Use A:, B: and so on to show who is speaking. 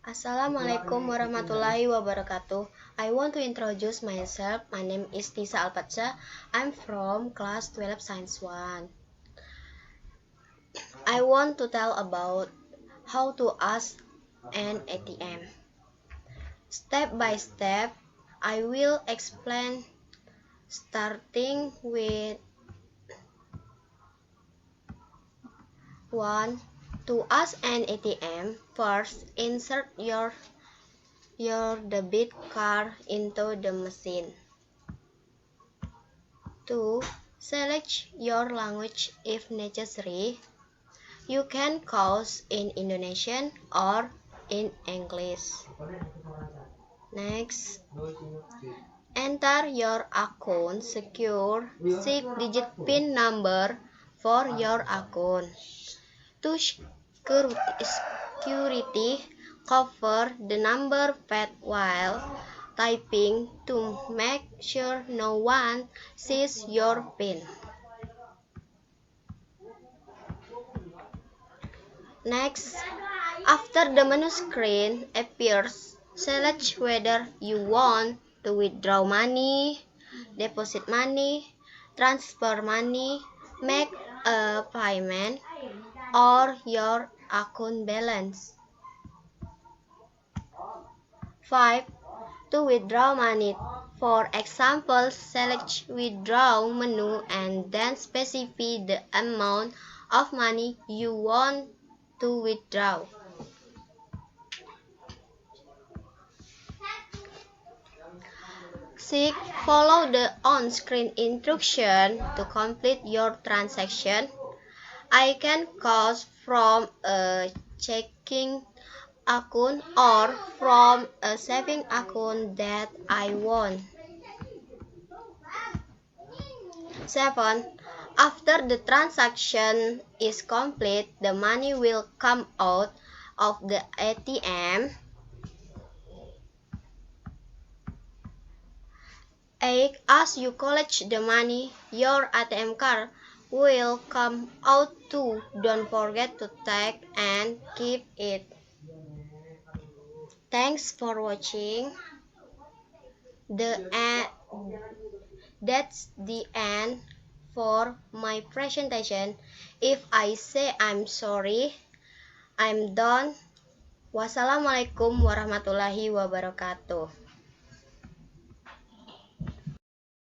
A: Assalamualaikum warahmatullahi wabarakatuh. I want to introduce myself. My name is Tisa Alpatsa. I'm from class 12 Science 1. I want to tell about how to ask an ATM. Step by step, I will explain, starting with 1. To ask an ATM, first insert your debit card into the machine. 2. Select your language if necessary. You can choose in Indonesian or in English. Next, enter your account secure 6-digit PIN number for your account. To security, cover the number pad while typing to make sure no one sees your PIN. Next, after the menu screen appears, select whether you want to withdraw money, deposit money, transfer money, make a payment, or your account balance. 5. To withdraw money. For example, select withdraw menu and then specify the amount of money you want to withdraw. 6. Follow the on-screen instruction to complete your transaction. I can choose from a checking account or from a saving account that I want. 7. After the transaction is complete, the money will come out of the ATM. 8. As you collect the money, your ATM card will come out too. Don't forget to take and keep it. Thanks for watching. That's the end for my presentation. If I say I'm sorry, I'm done. Wassalamualaikum warahmatullahi wabarakatuh.